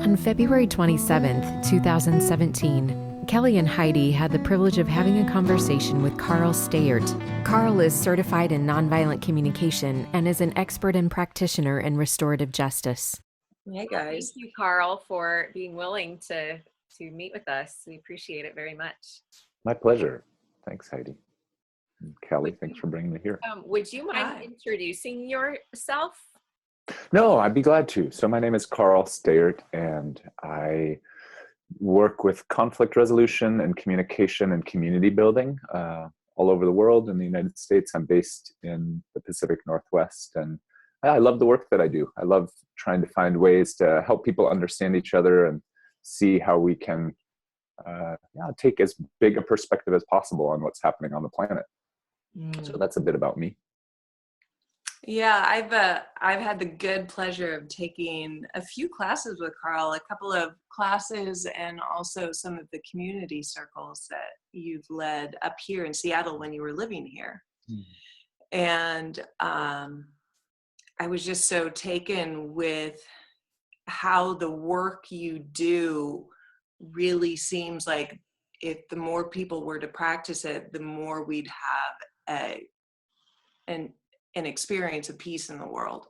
On February 27th, 2017, Kellie and Heidi had the privilege of having a conversation with Karl Steyaert. Karl is certified in nonviolent communication and is an expert and practitioner in restorative justice. Hey guys. Thank you, Karl, for being willing to meet with us. We appreciate it very much. My pleasure. Thanks, Heidi. And Kellie, thanks for bringing me here. Would you mind introducing yourself? No, I'd be glad to. So my name is Karl Steyaert, and I work with conflict resolution and communication and community building all over the world. In the United States, I'm based in the Pacific Northwest, and I love the work that I do. I love trying to find ways to help people understand each other and see how we can take as big a perspective as possible on what's happening on the planet. So that's a bit about me. Yeah, I've had the good pleasure of taking a few classes with Karl, a couple of classes, and also some of the community circles that you've led up here in Seattle when you were living here. And I was just so taken with how the work you do really seems like if the more people were to practice it, the more we'd have an experience of peace in the world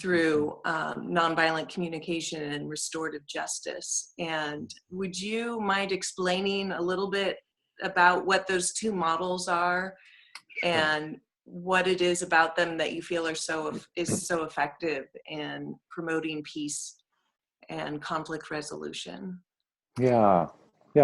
through nonviolent communication and restorative justice. And would you mind explaining a little bit about what those two models are and what it is about them that you feel is so effective in promoting peace and conflict resolution? Yeah,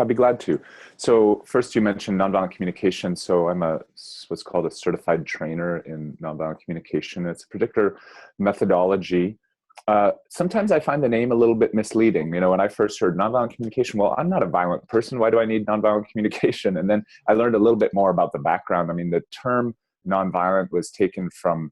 I'd be glad to. So first you mentioned nonviolent communication. So I'm what's called a certified trainer in nonviolent communication. It's a particular methodology. Sometimes I find the name a little bit misleading. You know, when I first heard nonviolent communication, well, I'm not a violent person. Why do I need nonviolent communication? And then I learned a little bit more about the background. I mean, the term nonviolent was taken from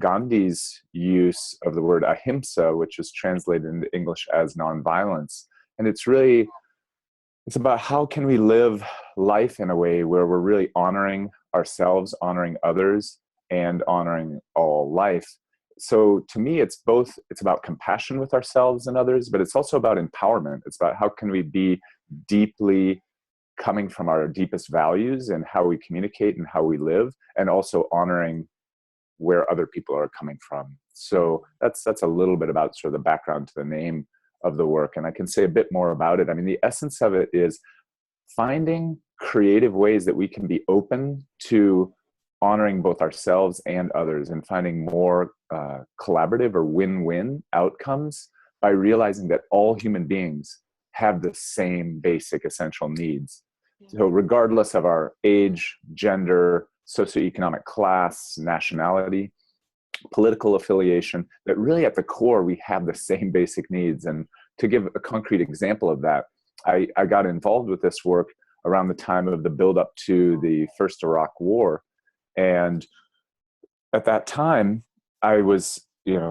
Gandhi's use of the word ahimsa, which is translated into English as nonviolence. And it's about how can we live life in a way where we're really honoring ourselves, honoring others, and honoring all life. So to me, it's about compassion with ourselves and others, but it's also about empowerment. It's about how can we be deeply coming from our deepest values and how we communicate and how we live, and also honoring where other people are coming from. So that's a little bit about sort of the background to the name of the work, and I can say a bit more about it. I mean, the essence of it is finding creative ways that we can be open to honoring both ourselves and others, and finding more collaborative or win-win outcomes by realizing that all human beings have the same basic essential needs. So regardless of our age, gender, socioeconomic class, nationality, political affiliation, that really at the core we have the same basic needs. And to give a concrete example of that, I got involved with this work around the time of the buildup to the first Iraq War. And at that time, I was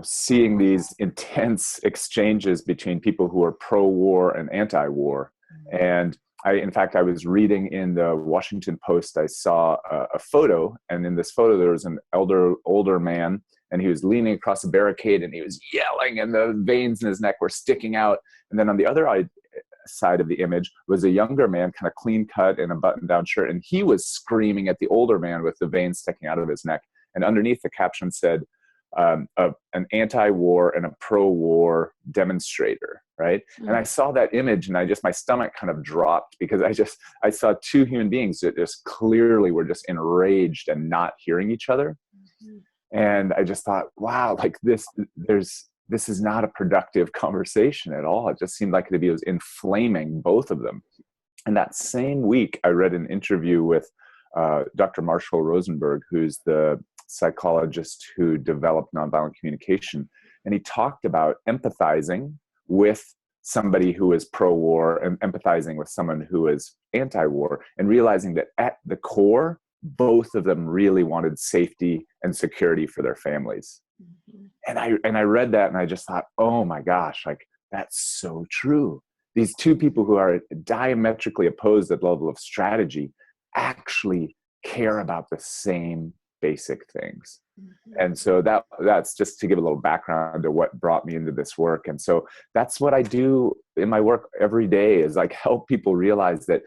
seeing these intense exchanges between people who are pro-war and anti-war. And in fact, I was reading in the Washington Post, I saw a photo, and in this photo there was an older man, and he was leaning across a barricade and he was yelling and the veins in his neck were sticking out. And then on the other side of the image was a younger man, kind of clean cut in a button-down shirt, and he was screaming at the older man with the veins sticking out of his neck. And underneath the caption said, an anti-war and a pro-war demonstrator, right? And I saw that image and my stomach kind of dropped, because I saw two human beings that just clearly were just enraged and not hearing each other. And I just thought, wow, like this is not a productive conversation at all. It just seemed like it was inflaming both of them. And that same week, I read an interview with Dr. Marshall Rosenberg, who's the psychologist who developed nonviolent communication. And he talked about empathizing with somebody who is pro-war and empathizing with someone who is anti-war, and realizing that at the core, both of them really wanted safety and security for their families. And I read that and I just thought, oh my gosh, like that's so true. These two people who are diametrically opposed at the level of strategy actually care about the same basic things. And so that's just to give a little background to what brought me into this work. And so that's what I do in my work every day, is like help people realize that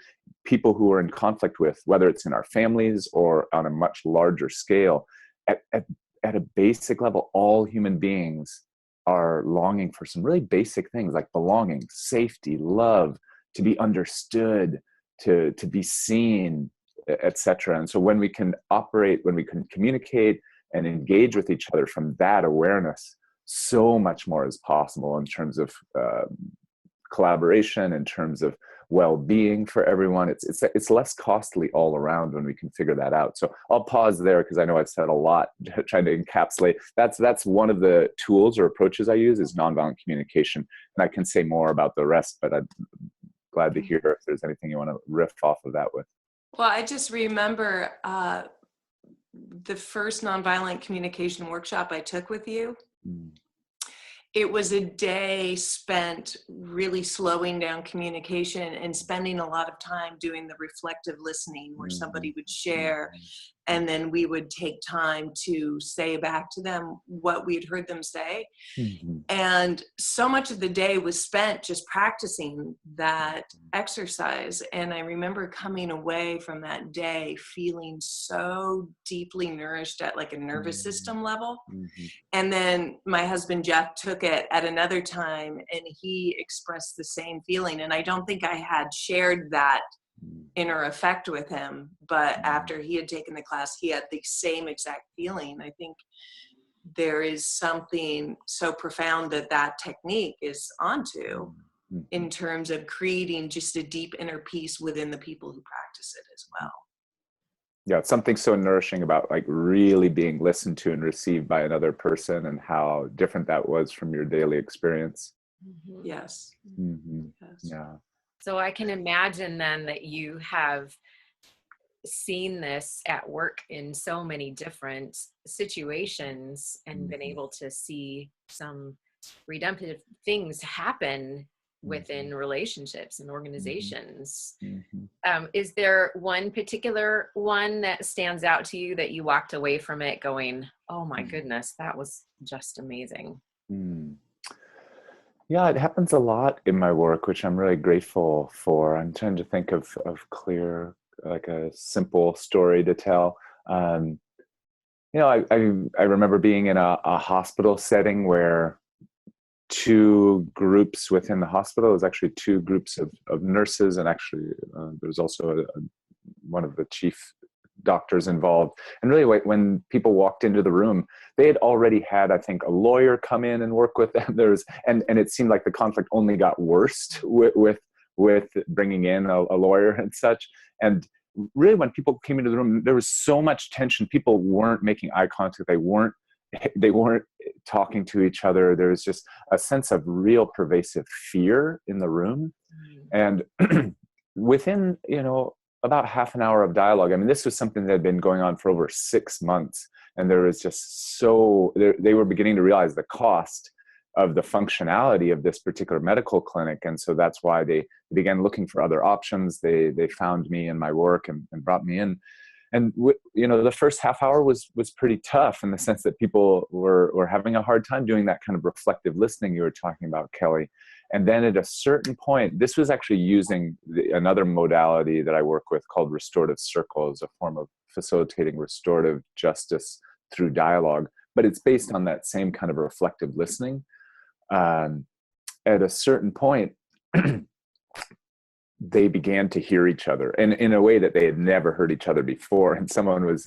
people who are in conflict with, whether it's in our families or on a much larger scale, at a basic level, all human beings are longing for some really basic things like belonging, safety, love, to be understood, to be seen, etc. And so when we can communicate and engage with each other from that awareness, so much more is possible in terms of collaboration, in terms of well-being for everyone. It's less costly all around when we can figure that out. So I'll pause there because I know I've said a lot trying to encapsulate. That's one of the tools or approaches I use, is nonviolent communication. And I can say more about the rest, but I'm glad to hear if there's anything you want to riff off of that with. Well, I just remember the first nonviolent communication workshop I took with you. It was a day spent really slowing down communication and spending a lot of time doing the reflective listening, where somebody would share and then we would take time to say back to them what we had heard them say. And so much of the day was spent just practicing that exercise. And I remember coming away from that day feeling so deeply nourished at like a nervous system level. And then my husband, Jeff, took it at another time and he expressed the same feeling. And I don't think I had shared that inner effect with him, but after he had taken the class, he had the same exact feeling. I think there is something so profound that technique is onto in terms of creating just a deep inner peace within the people who practice it as well. Yeah, something so nourishing about like really being listened to and received by another person, and how different that was from your daily experience. Yes. Yes. Yeah. So I can imagine then that you have seen this at work in so many different situations and been able to see some redemptive things happen within relationships and organizations. Is there one particular one that stands out to you that you walked away from it going, oh my goodness, that was just amazing? Yeah, it happens a lot in my work, which I'm really grateful for. I'm trying to think of clear, like a simple story to tell. You know, I remember being in a hospital setting where two groups within the hospital, it was actually two groups of nurses, and actually there was also one of the chief doctors involved. And really, when people walked into the room, they had already had, I think, a lawyer come in and work with them. And it seemed like the conflict only got worse with bringing in a lawyer and such. And really, when people came into the room, there was so much tension. People weren't making eye contact. They weren't talking to each other. There was just a sense of real pervasive fear in the room. And within, about half an hour of dialogue, I mean, this was something that had been going on for over 6 months. And there was just they were beginning to realize the cost of the functionality of this particular medical clinic. And so that's why they began looking for other options. They found me in my work and brought me in. And the first half hour was pretty tough, in the sense that people were having a hard time doing that kind of reflective listening you were talking about, Kelly. And then at a certain point, this was actually using another modality that I work with called restorative circles, a form of facilitating restorative justice through dialogue, but it's based on that same kind of reflective listening. At a certain point, they began to hear each other, and in a way that they had never heard each other before. And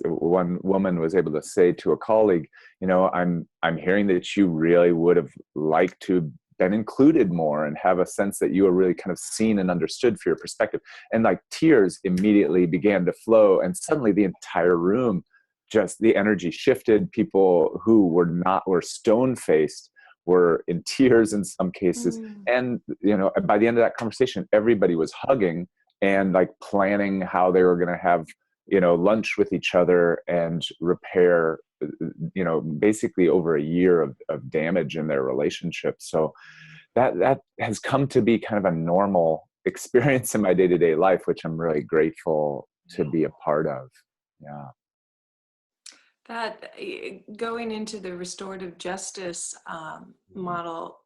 one woman was able to say to a colleague, I'm hearing that you really would have liked to been included more and have a sense that you were really kind of seen and understood for your perspective. And like tears immediately began to flow, and suddenly the entire room, just the energy shifted. People who were stone-faced were in tears in some cases. And, by the end of that conversation, everybody was hugging and like planning how they were going to have, lunch with each other and repair, basically over a year of damage in their relationship. So that has come to be kind of a normal experience in my day-to-day life, which I'm really grateful to be a part of. Yeah. That going into the restorative justice model,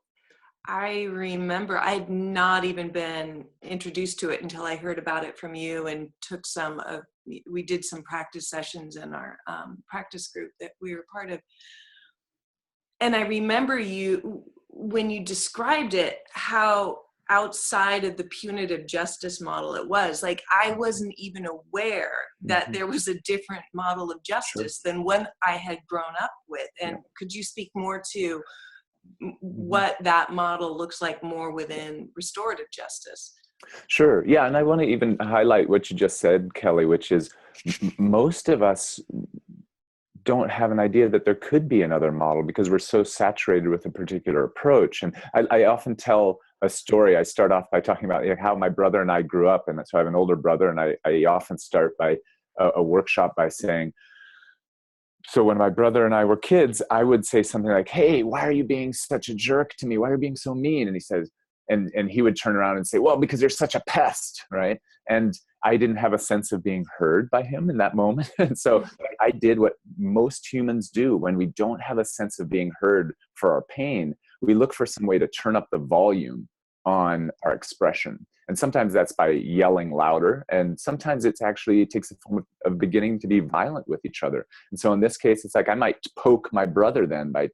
I remember I had not even been introduced to it until I heard about it from you and took we did some practice sessions in our practice group that we were part of. And I remember when you described it, how outside of the punitive justice model it was. Like, I wasn't even aware that there was a different model of justice than one I had grown up with. And could you speak more to what that model looks like more within restorative justice? Sure. Yeah. And I want to even highlight what you just said, Kelly, which is most of us don't have an idea that there could be another model because we're so saturated with a particular approach. And I often tell a story. I start off by talking about how my brother and I grew up. And so I have an older brother, and I often start by a workshop by saying, so when my brother and I were kids, I would say something like, "Hey, why are you being such a jerk to me? Why are you being so mean?" And he says, and he would turn around and say, "Well, because you're such a pest," right? And I didn't have a sense of being heard by him in that moment. And so I did what most humans do when we don't have a sense of being heard for our pain. We look for some way to turn up the volume on our expression. And sometimes that's by yelling louder. And sometimes it takes the form of beginning to be violent with each other. And so in this case, it's like I might poke my brother then by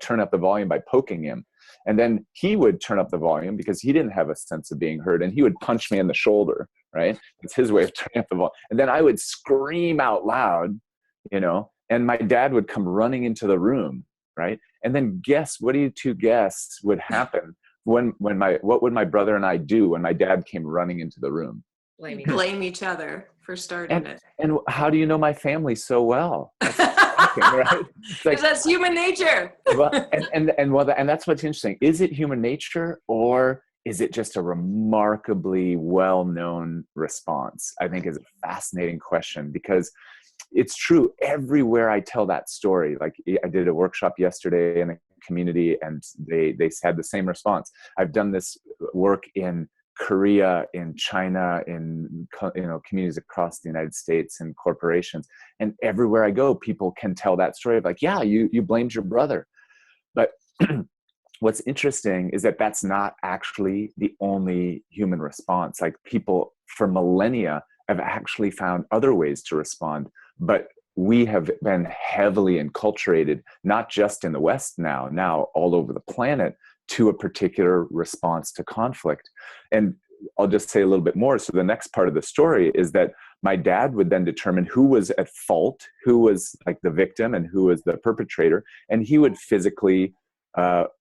turn up the volume by poking him. And then he would turn up the volume because he didn't have a sense of being heard, and he would punch me in the shoulder, right? It's his way of turning up the volume. And then I would scream out loud, and my dad would come running into the room, right? And then what do you two guess would happen what would my brother and I do when my dad came running into the room? Blame each other for starting it. And how do you know my family so well? Right? Because that's human nature. Well, and that's what's interesting. Is it human nature, or is it just a remarkably well-known response? I think is a fascinating question, because it's true everywhere I tell that story. Like, I did a workshop yesterday in a community, and they had the same response. I've done this work in Korea, in China, in communities across the United States and corporations, and everywhere I go, people can tell that story of like, yeah, you blamed your brother. But what's interesting is that that's not actually the only human response. Like, people for millennia have actually found other ways to respond, but we have been heavily enculturated, not just in the West now all over the planet, to a particular response to conflict. And I'll just say a little bit more. So the next part of the story is that my dad would then determine who was at fault, who was like the victim, and who was the perpetrator. And he would physically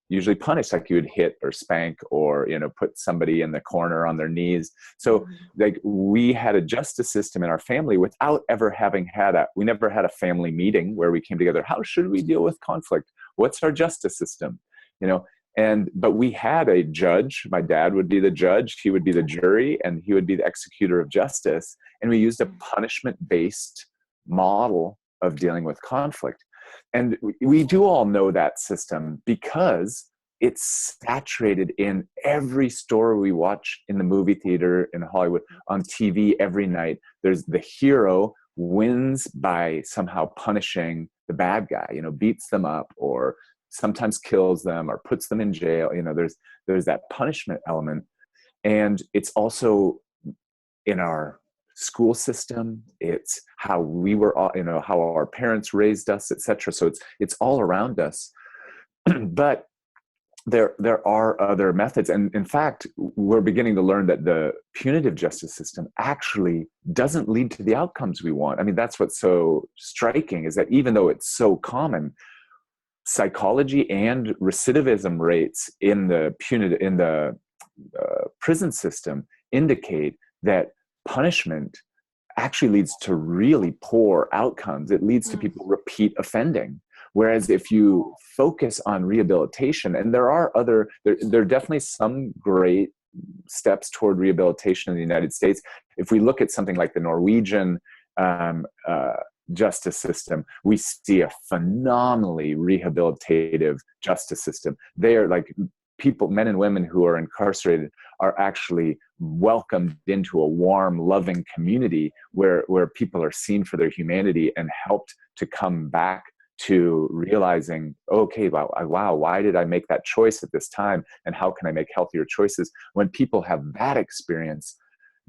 usually punish, like he would hit or spank or, put somebody in the corner on their knees. So like, we had a justice system in our family without ever having we never had a family meeting where we came together. How should we deal with conflict? What's our justice system? But we had a judge. My dad would be the judge, he would be the jury, and he would be the executor of justice. And we used a punishment-based model of dealing with conflict. And we do all know that system because it's saturated in every story we watch in the movie theater, in Hollywood, on TV every night. There's the hero wins by somehow punishing the bad guy, beats them up, or sometimes kills them or puts them in jail. There's that punishment element. And it's also in our school system. It's how we were, how our parents raised us, etc. So it's all around us. But there are other methods. And in fact, we're beginning to learn that the punitive justice system actually doesn't lead to the outcomes we want. I mean, that's what's so striking, is that even though it's so common, psychology and recidivism rates in the prison system indicate that punishment actually leads to really poor outcomes. It leads to people repeat offending. Whereas if you focus on rehabilitation, and there are definitely some great steps toward rehabilitation in the United States. If we look at something like the Norwegian justice system, we see a phenomenally rehabilitative justice system. They are like people, men and women who are incarcerated, are actually welcomed into a warm, loving community where people are seen for their humanity and helped to come back to realizing, okay, wow, why did I make that choice at this time? And how can I make healthier choices? When people have that experience,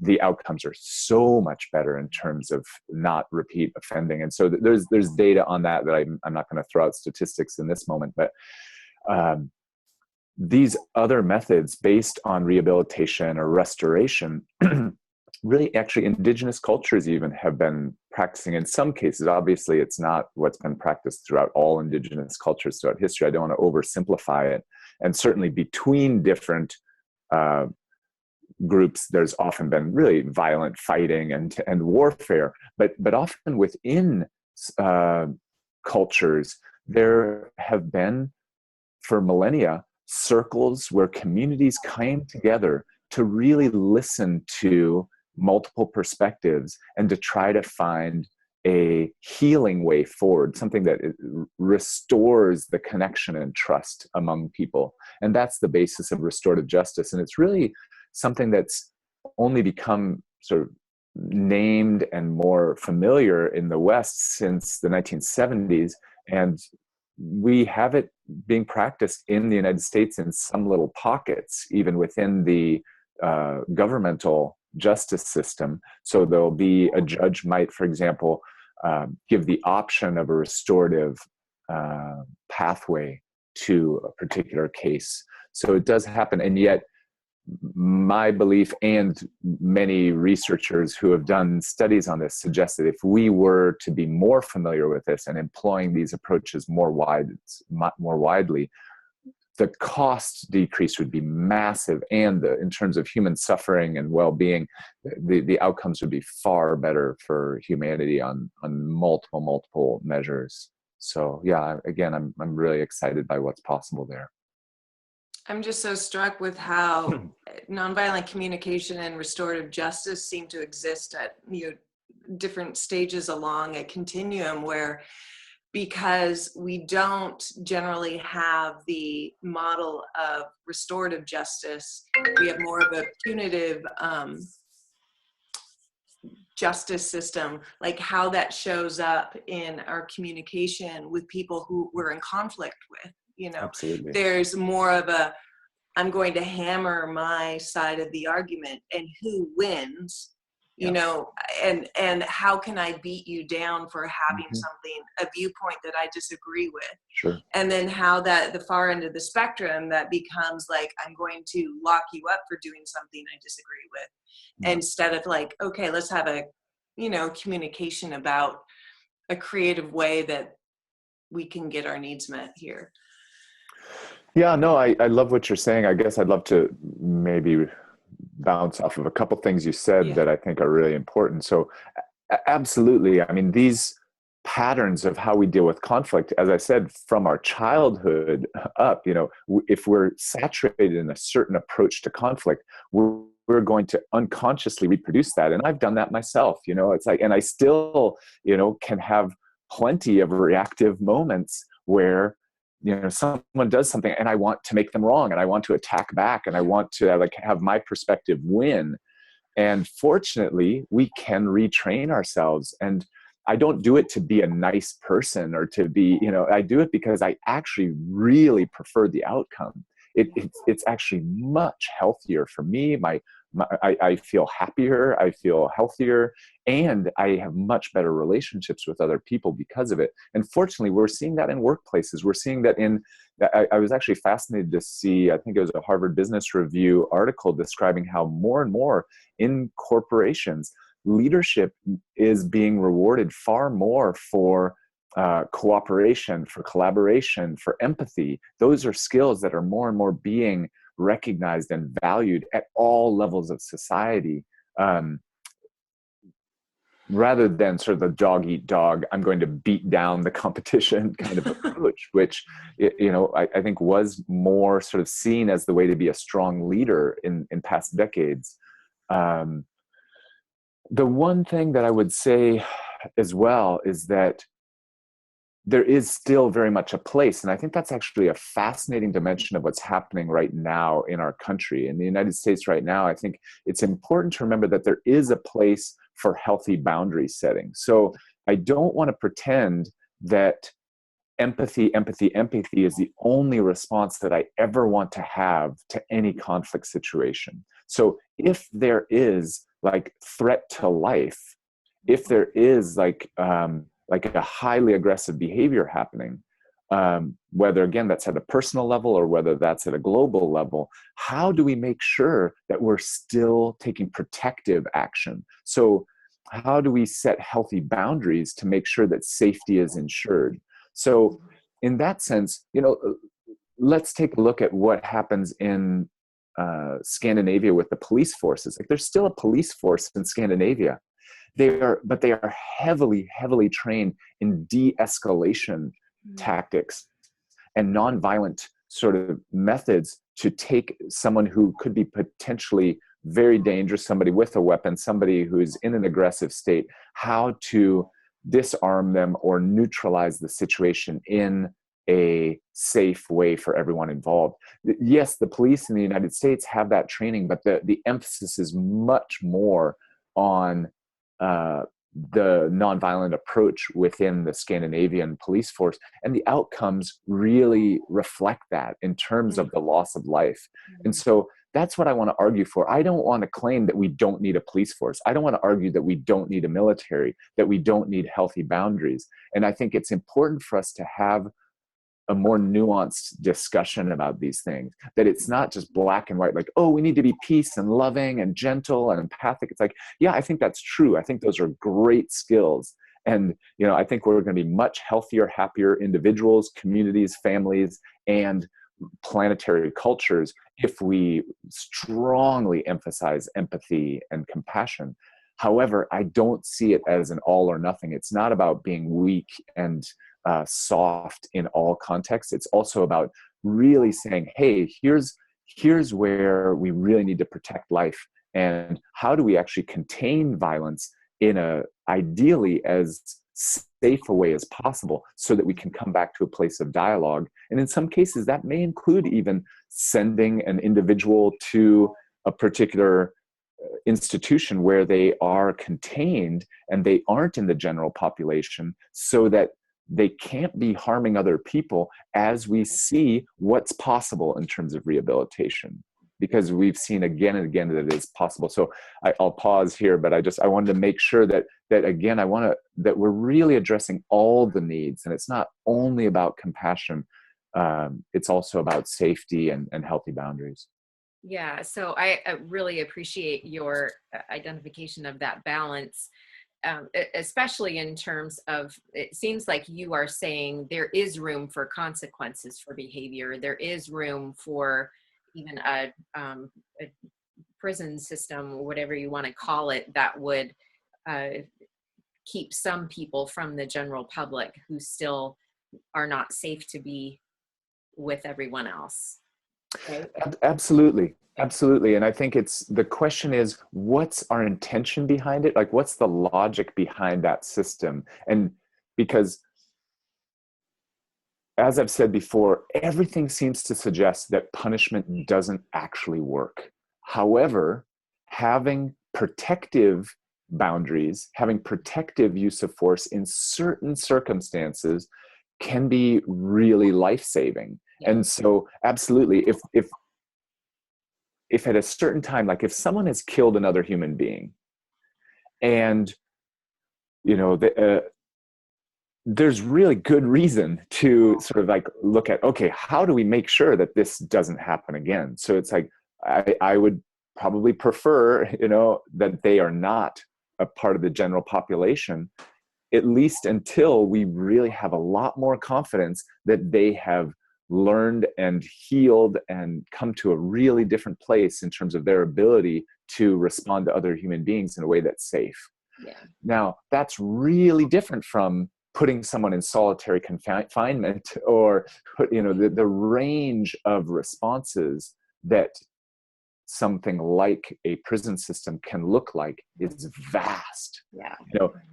the outcomes are so much better in terms of not repeat offending. And so there's data on that I'm not going to throw out statistics in this moment, but these other methods based on rehabilitation or restoration, really actually indigenous cultures even have been practicing in some cases. Obviously, it's not what's been practiced throughout all indigenous cultures throughout history. I don't want to oversimplify it. And certainly between different groups, there's often been really violent fighting and warfare, but often within cultures, there have been, for millennia, circles where communities came together to really listen to multiple perspectives and to try to find a healing way forward, something that restores the connection and trust among people. And that's the basis of restorative justice. And it's really something that's only become sort of named and more familiar in the West since the 1970s. And we have it being practiced in the United States in some little pockets, even within the governmental justice system. So there'll be a judge might, for example, give the option of a restorative pathway to a particular case. So it does happen. And yet my belief, and many researchers who have done studies on this, suggest that if we were to be more familiar with this and employing these approaches more widely, the cost decrease would be massive, and in terms of human suffering and well-being, the outcomes would be far better for humanity on multiple measures. So yeah, again, I'm really excited by what's possible there. I'm just so struck with how nonviolent communication and restorative justice seem to exist at different stages along a continuum, where, because we don't generally have the model of restorative justice, we have more of a punitive justice system, like how that shows up in our communication with people who we're in conflict with. Absolutely. There's more of a, I'm going to hammer my side of the argument, and who wins, and how can I beat you down for having something, a viewpoint that I disagree with. Sure. And then how that the far end of the spectrum, that becomes like, I'm going to lock you up for doing something I disagree with, instead of like, okay, let's have a, communication about a creative way that we can get our needs met here. Yeah, no, I love what you're saying. I guess I'd love to maybe bounce off of a couple things you said that I think are really important. So absolutely. I mean, these patterns of how we deal with conflict, as I said, from our childhood up, if we're saturated in a certain approach to conflict, we're going to unconsciously reproduce that. And I've done that myself, it's like, and I still, can have plenty of reactive moments where someone does something and I want to make them wrong, and I want to attack back, and I want to have my perspective win. And fortunately, we can retrain ourselves. And I don't do it to be a nice person or to be, I do it because I actually really prefer the outcome. It's actually much healthier for me. I feel happier, I feel healthier, and I have much better relationships with other people because of it. And fortunately, we're seeing that in workplaces. We're seeing that I was actually fascinated to see, I think it was a Harvard Business Review article describing how more and more in corporations, leadership is being rewarded far more for cooperation, for collaboration, for empathy. Those are skills that are more and more being recognized and valued at all levels of society, rather than sort of the dog eat dog, I'm going to beat down the competition kind of approach, which, I think was more sort of seen as the way to be a strong leader in past decades. The one thing that I would say as well is that there is still very much a place. And I think that's actually a fascinating dimension of what's happening right now in our country. In the United States right now, I think it's important to remember that there is a place for healthy boundary setting. So I don't want to pretend that empathy is the only response that I ever want to have to any conflict situation. So if there is like threat to life, if there is like a highly aggressive behavior happening, whether again that's at a personal level or whether that's at a global level, how do we make sure that we're still taking protective action? So how do we set healthy boundaries to make sure that safety is ensured? So in that sense, let's take a look at what happens in Scandinavia with the police forces. Like, there's still a police force in Scandinavia. But they are heavily trained in de-escalation tactics and nonviolent sort of methods to take someone who could be potentially very dangerous, somebody with a weapon, somebody who's in an aggressive state, how to disarm them or neutralize the situation in a safe way for everyone involved. Yes, the police in the United States have that training, but the emphasis is much more on the nonviolent approach within the Scandinavian police force. And the outcomes really reflect that in terms of the loss of life. And so that's what I want to argue for. I don't want to claim that we don't need a police force. I don't want to argue that we don't need a military, that we don't need healthy boundaries. And I think it's important for us to have a more nuanced discussion about these things, that it's not just black and white, like, oh, we need to be peace and loving and gentle and empathic. It's like, yeah, I think that's true. I think those are great skills. And, I think we're going to be much healthier, happier individuals, communities, families, and planetary cultures if we strongly emphasize empathy and compassion. However, I don't see it as an all or nothing. It's not about being weak and soft in all contexts. It's also about really saying, hey, here's where we really need to protect life, and how do we actually contain violence in a ideally as safe a way as possible, so that we can come back to a place of dialogue. And in some cases that may include even sending an individual to a particular institution where they are contained and they aren't in the general population, so that they can't be harming other people, as we see what's possible in terms of rehabilitation, because we've seen again and again that it is possible. So I'll pause here, but I wanted to make sure that again, that we're really addressing all the needs, and it's not only about compassion. It's also about safety and healthy boundaries. Yeah, so I really appreciate your identification of that balance. Especially in terms of, it seems like you are saying there is room for consequences for behavior. There is room for even a prison system, whatever you want to call it, that would keep some people from the general public who still are not safe to be with everyone else. Right? Absolutely. And I think the question is, what's our intention behind it? Like, what's the logic behind that system? And because, as I've said before, everything seems to suggest that punishment doesn't actually work. However, having protective boundaries, having protective use of force in certain circumstances can be really life-saving. Yeah. And so absolutely, if at a certain time, like if someone has killed another human being, and there's really good reason to sort of like look at, okay, how do we make sure that this doesn't happen again? So it's like, I would probably prefer, that they are not a part of the general population, at least until we really have a lot more confidence that they have learned and healed and come to a really different place in terms of their ability to respond to other human beings in a way that's safe. Yeah. Now, that's really different from putting someone in solitary confinement, or the range of responses that something like a prison system can look like is vast. Yeah.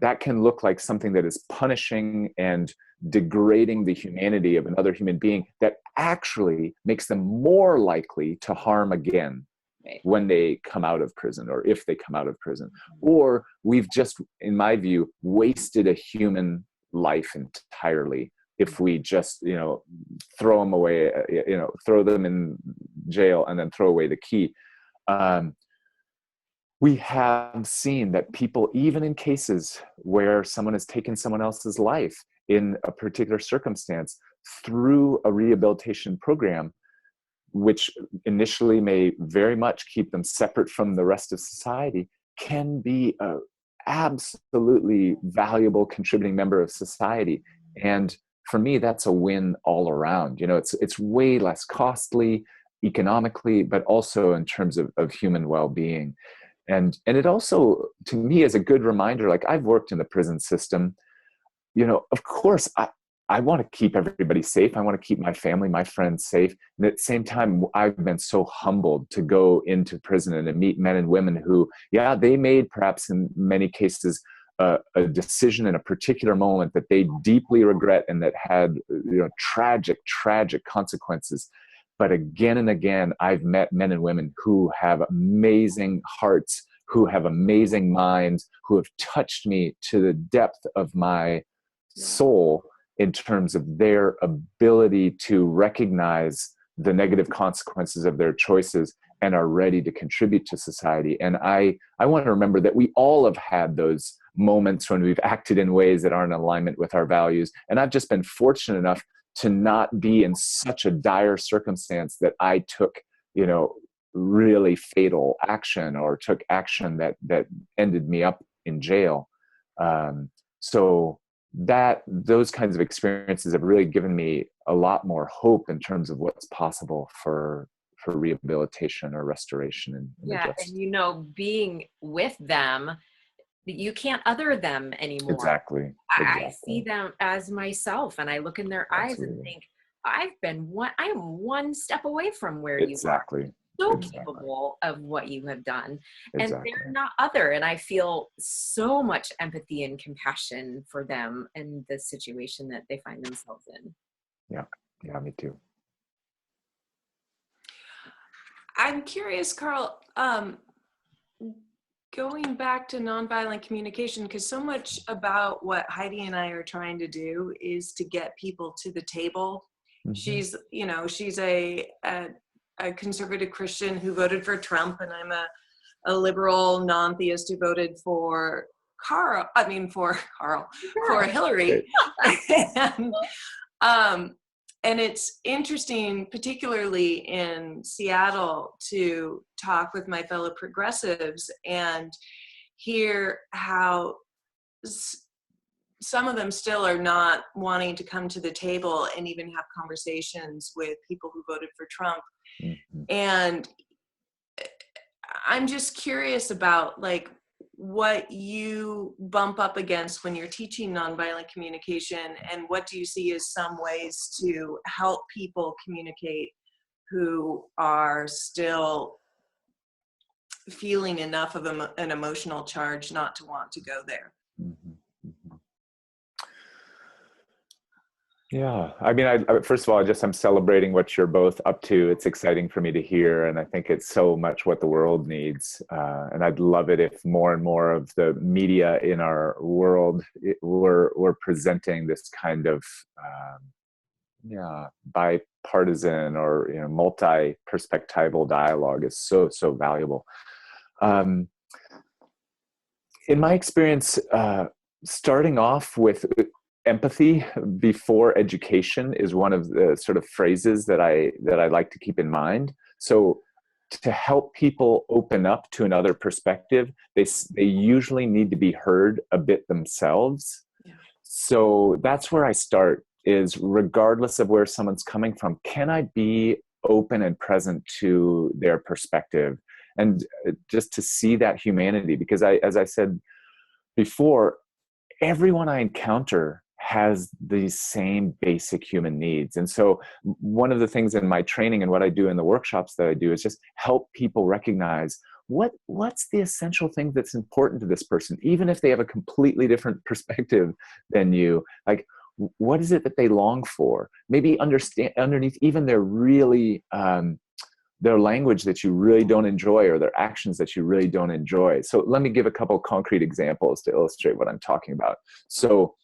That can look like something that is punishing and degrading the humanity of another human being, that actually makes them more likely to harm again when they come out of prison, or if they come out of prison. Or we've just, in my view, wasted a human life entirely if we just, throw them away, throw them in jail and then throw away the key. We have seen that people, even in cases where someone has taken someone else's life in a particular circumstance, through a rehabilitation program, which initially may very much keep them separate from the rest of society, can be a absolutely valuable contributing member of society. And for me, that's a win all around. It's way less costly economically, but also in terms of human well-being. And it also, to me, is a good reminder. Like, I've worked in the prison system. Of course, I want to keep everybody safe. I want to keep my family, my friends safe. And at the same time, I've been so humbled to go into prison and to meet men and women who, they made perhaps in many cases a decision in a particular moment that they deeply regret and that had tragic consequences. But again and again, I've met men and women who have amazing hearts, who have amazing minds, who have touched me to the depth of my soul in terms of their ability to recognize the negative consequences of their choices and are ready to contribute to society. And I want to remember that we all have had those moments when we've acted in ways that aren't in alignment with our values. And I've just been fortunate enough to not be in such a dire circumstance that I took, really fatal action, or took action that ended me up in jail. So those kinds of experiences have really given me a lot more hope in terms of what's possible for rehabilitation or restoration. And being with them, you can't other them anymore. Exactly. I see them as myself, and I look in their eyes and think, I am one step away from where you are. So capable of what you have done. And they're not other. And I feel so much empathy and compassion for them and the situation that they find themselves in. Yeah, me too. I'm curious, Karl, going back to nonviolent communication, because so much about what Heidi and I are trying to do is to get people to the table. Mm-hmm. She's a conservative Christian who voted for Trump, and I'm a liberal non-theist who voted for Hillary. And it's interesting, particularly in Seattle, to talk with my fellow progressives and hear how some of them still are not wanting to come to the table and even have conversations with people who voted for Trump. Mm-hmm. And I'm just curious about what you bump up against when you're teaching nonviolent communication, and what do you see as some ways to help people communicate who are still feeling enough of an emotional charge not to want to go there? Mm-hmm. Yeah, I mean, first of all, I'm celebrating what you're both up to. It's exciting for me to hear, and I think it's so much what the world needs. And I'd love it if more and more of the media in our world were presenting this kind of bipartisan or multi-perspectival dialogue is so valuable. In my experience, starting off with empathy before education is one of the sort of phrases that I like to keep in mind. So to help people open up to another perspective, they usually need to be heard a bit themselves. Yeah. So that's where I start, is regardless of where someone's coming from, can I be open and present to their perspective? And just to see that humanity, because as I said before, everyone I encounter has these same basic human needs. And so one of the things in my training and what I do in the workshops that I do is just help people recognize what's the essential thing that's important to this person, even if they have a completely different perspective than you. Like, what is it that they long for? Maybe understand underneath even their really their language that you really don't enjoy, or their actions that you really don't enjoy. So let me give a couple concrete examples to illustrate what I'm talking about. So,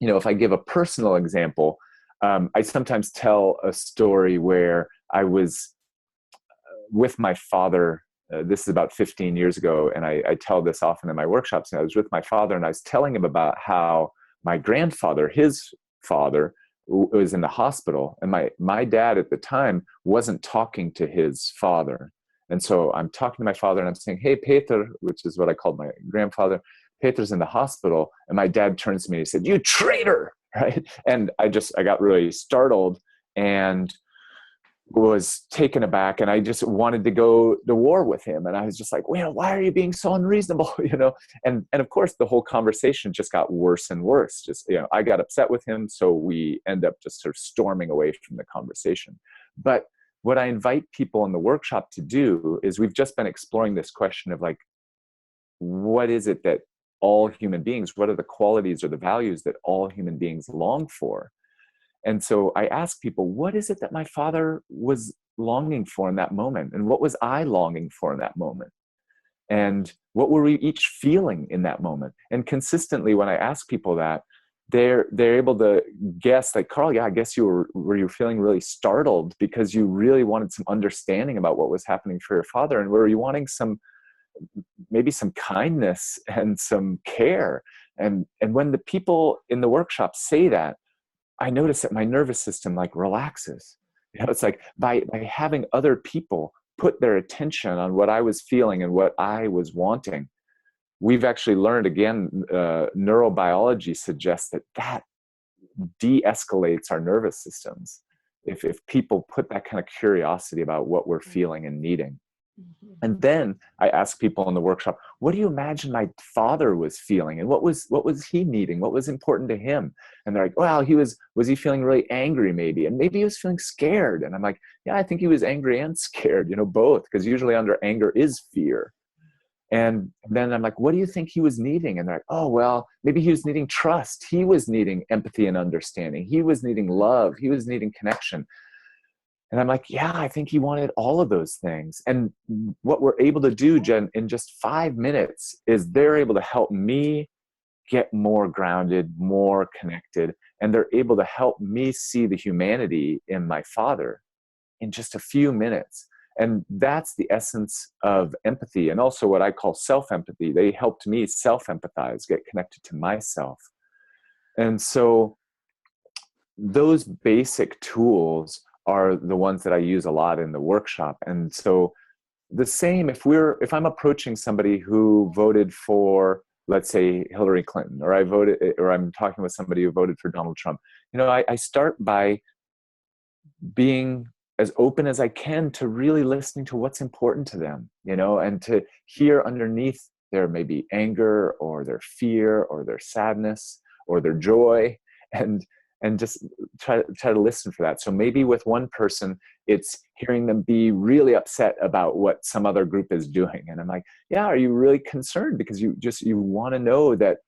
if I give a personal example, I sometimes tell a story where I was with my father. This is about 15 years ago, and I tell this often in my workshops. And I was with my father, and I was telling him about how my grandfather, his father, was in the hospital, and my dad at the time wasn't talking to his father. And so I'm talking to my father, and I'm saying, "Hey, Peter," which is what I called my grandfather. "Peter's in the hospital." And my dad turns to me and he said, "You traitor," right? And I got really startled and was taken aback, and I just wanted to go to war with him. And I was just like, "Well, why are you being so unreasonable?" And of course the whole conversation just got worse and worse. I got upset with him, so we end up just sort of storming away from the conversation. But what I invite people in the workshop to do is, we've just been exploring this question of, like, what is it that all human beings, what are the qualities or the values that all human beings long for? And so I ask people, what is it that my father was longing for in that moment? And what was I longing for in that moment? And what were we each feeling in that moment? And consistently, when I ask people that, they're able to guess, like, "Karl, yeah, I guess you were feeling really startled because you really wanted some understanding about what was happening for your father. And were you wanting maybe some kindness and some care?" And when the people in the workshop say that, I notice that my nervous system, like, relaxes. It's like by having other people put their attention on what I was feeling and what I was wanting. We've actually learned, again, neurobiology suggests that de-escalates our nervous systems if people put that kind of curiosity about what we're feeling and needing. And then I ask people in the workshop, "What do you imagine my father was feeling? And what was he needing? What was important to him?" And they're like, "Well, was he feeling really angry maybe? And maybe he was feeling scared." And I'm like, "Yeah, I think he was angry and scared, both, because usually under anger is fear." And then I'm like, "What do you think he was needing?" And they're like, "Oh, well, maybe he was needing trust. He was needing empathy and understanding. He was needing love. He was needing connection." And I'm like, "Yeah, I think he wanted all of those things." And what we're able to do, Jen, in just 5 minutes, is they're able to help me get more grounded, more connected, and they're able to help me see the humanity in my father in just a few minutes. And that's the essence of empathy, and also what I call self-empathy. They helped me self-empathize, get connected to myself. And so those basic tools are the ones that I use a lot in the workshop. And so the same, if I'm approaching somebody who voted for, let's say, Hillary Clinton, or I'm talking with somebody who voted for Donald Trump, I start by being as open as I can to really listening to what's important to them, and to hear underneath their maybe anger or their fear or their sadness or their joy, and just try to listen for that. So maybe with one person, it's hearing them be really upset about what some other group is doing. And I'm like, "Yeah, are you really concerned? Because you want to know that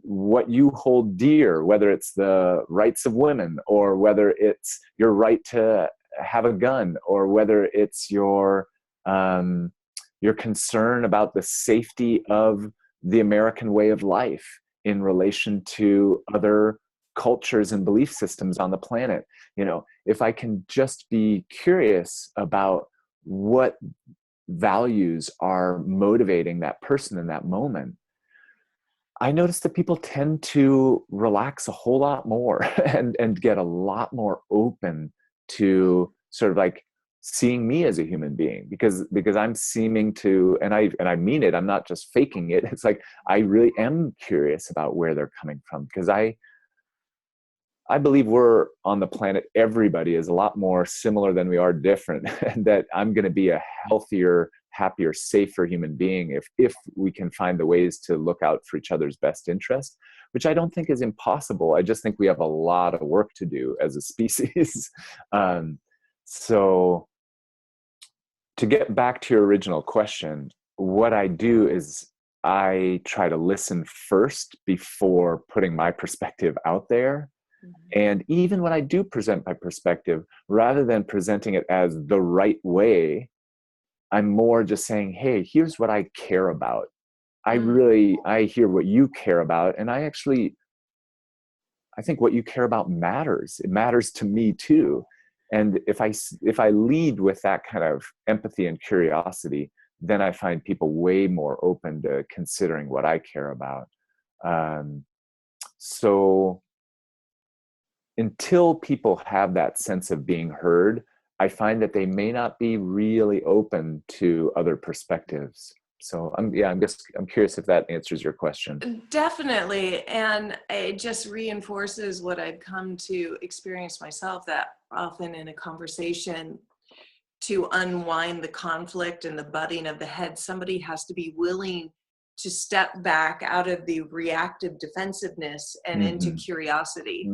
what you hold dear, whether it's the rights of women, or whether it's your right to have a gun, or whether it's your concern about the safety of the American way of life in relation to other cultures and belief systems on the planet." If I can just be curious about what values are motivating that person in that moment, I notice that people tend to relax a whole lot more and get a lot more open to sort of like seeing me as a human being, because I'm seeming to, and I mean it, I'm not just faking it. It's like, I really am curious about where they're coming from, because I believe we're on the planet, everybody is a lot more similar than we are different, and that I'm going to be a healthier, happier, safer human being if we can find the ways to look out for each other's best interest. which I don't think is impossible. I just think we have a lot of work to do as a species. So to get back to your original question, what I do is I try to listen first before putting my perspective out there. And even when I do present my perspective, rather than presenting it as the right way, I'm more just saying, hey, here's what I care about. I hear what you care about. And I think what you care about matters. It matters to me too. And if I lead with that kind of empathy and curiosity, then I find people way more open to considering what I care about. So until people have that sense of being heard, I find that they may not be really open to other perspectives. So I'm curious if that answers your question. Definitely. And it just reinforces what I've come to experience myself, that often in a conversation, to unwind the conflict and the butting of the head, somebody has to be willing to step back out of the reactive defensiveness and into curiosity.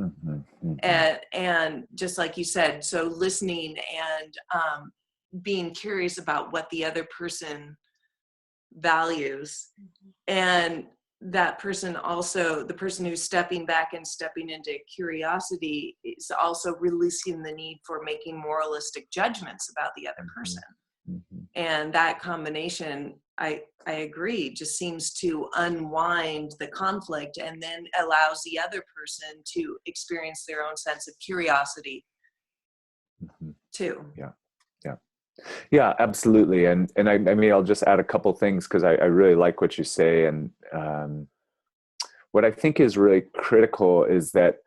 And just like you said, so listening and being curious about what the other person values. And that person also, the person who's stepping back and stepping into curiosity, is also releasing the need for making moralistic judgments about the other person. And that combination, I agree, just seems to unwind the conflict and then allows the other person to experience their own sense of curiosity too. Yeah, absolutely. And I mean, I'll just add a couple things because I really like what you say. And what I think is really critical is that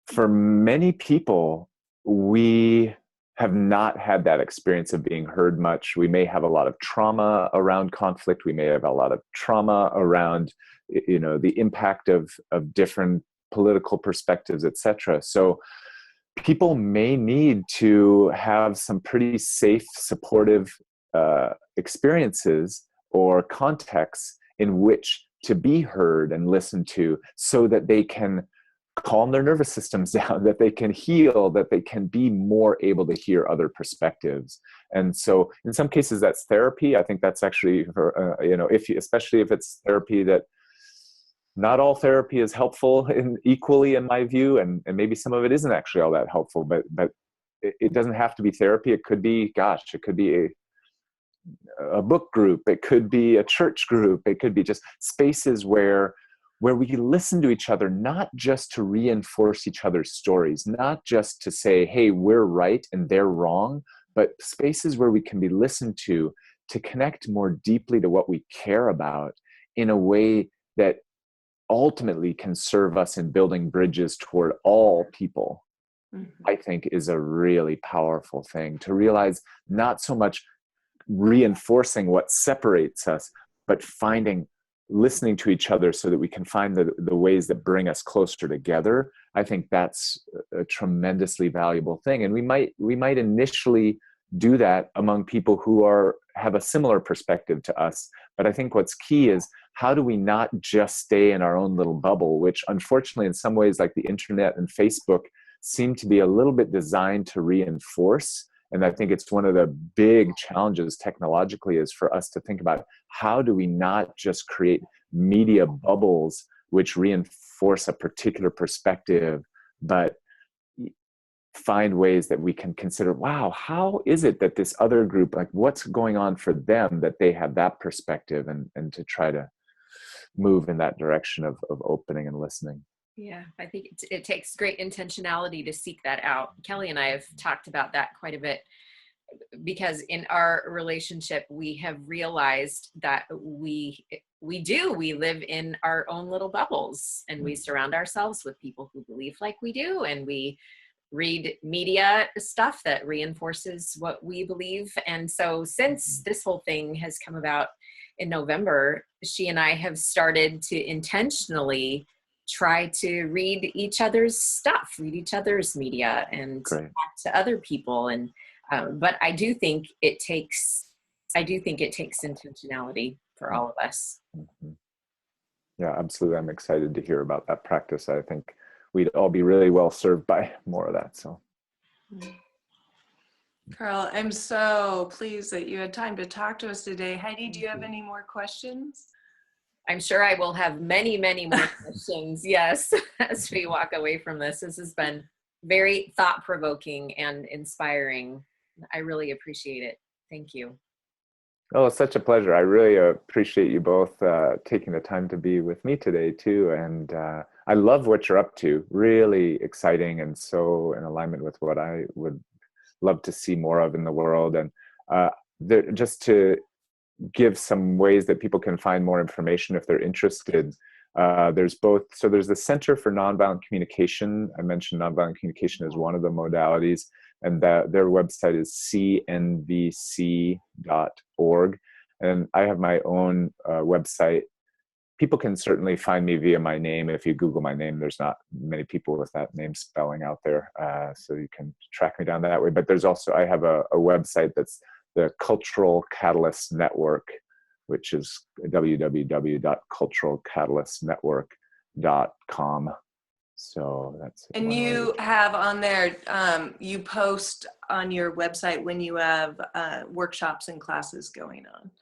for many people, we have not had that experience of being heard much. We may have a lot of trauma around conflict. We may have a lot of trauma around, the impact of different political perspectives, etc. So people may need to have some pretty safe, supportive experiences or contexts in which to be heard and listened to, so that they can calm their nervous systems down, that they can heal, that they can be more able to hear other perspectives. And so in some cases that's therapy. I think that's actually, especially if it's therapy that not all therapy is helpful equally in my view, and maybe some of it isn't actually all that helpful, but it doesn't have to be therapy. It could be, it could be a book group. It could be a church group. It could be just spaces where we listen to each other, not just to reinforce each other's stories, not just to say, hey, we're right and they're wrong, but spaces where we can be listened to connect more deeply to what we care about in a way that ultimately can serve us in building bridges toward all people. I think is a really powerful thing to realize, not so much reinforcing what separates us, but listening to each other so that we can find the ways that bring us closer together. I think that's a tremendously valuable thing. And we might initially do that among people who have a similar perspective to us. But I think what's key is, how do we not just stay in our own little bubble, which unfortunately in some ways, like the internet and Facebook, seem to be a little bit designed to reinforce. And I think it's one of the big challenges technologically is for us to think about, how do we not just create media bubbles which reinforce a particular perspective, but find ways that we can consider, wow, how is it that this other group, like what's going on for them that they have that perspective, and to try to move in that direction of opening and listening. Yeah, I think it takes great intentionality to seek that out. Kellie and I have talked about that quite a bit, because in our relationship, we have realized that we live in our own little bubbles, and we surround ourselves with people who believe like we do, and we read media stuff that reinforces what we believe. And so since this whole thing has come about in November, she and I have started to intentionally try to read each other's stuff, read each other's media, and talk to other people. And but I do think it takes intentionality for all of us. Yeah, absolutely. I'm excited to hear about that practice. I think we'd all be really well served by more of that. So, Karl, I'm so pleased that you had time to talk to us today. Heidi, do you have any more questions? I'm sure I will have many, many more questions, yes, as we walk away from this. This has been very thought-provoking and inspiring. I really appreciate it. Thank you. oh, it's such a pleasure. I really appreciate you both taking the time to be with me today too. And I love what you're up to. Really exciting and so in alignment with what I would love to see more of in the world. And just to give some ways that people can find more information if they're interested. There's the Center for Nonviolent Communication. I mentioned nonviolent communication as one of the modalities, and their website is cnvc.org. And I have my own website. People can certainly find me via my name. If you Google my name, there's not many people with that name spelling out there, so you can track me down that way. But there's also, I have a website that's the Cultural Catalyst Network, which is www.culturalcatalyst.network.com. So that's. And you have on there, you post on your website when you have workshops and classes going on.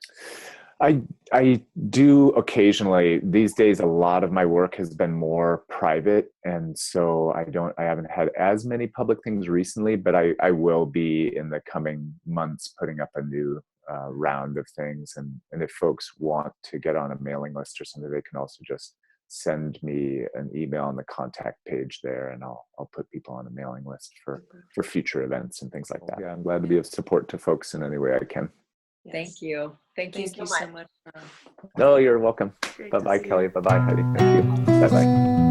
I do occasionally. These days, a lot of my work has been more private, and so I haven't had as many public things recently, but I will be in the coming months putting up a new round of things. And if folks want to get on a mailing list or something, they can also just send me an email on the contact page there, and I'll put people on a mailing list for future events and things like that. Yeah, I'm glad to be of support to folks in any way I can. Yes. Thank you. Thank you so much. No, you're welcome. Bye-bye, Kelly. Bye-bye, Heidi. Thank you. Bye-bye.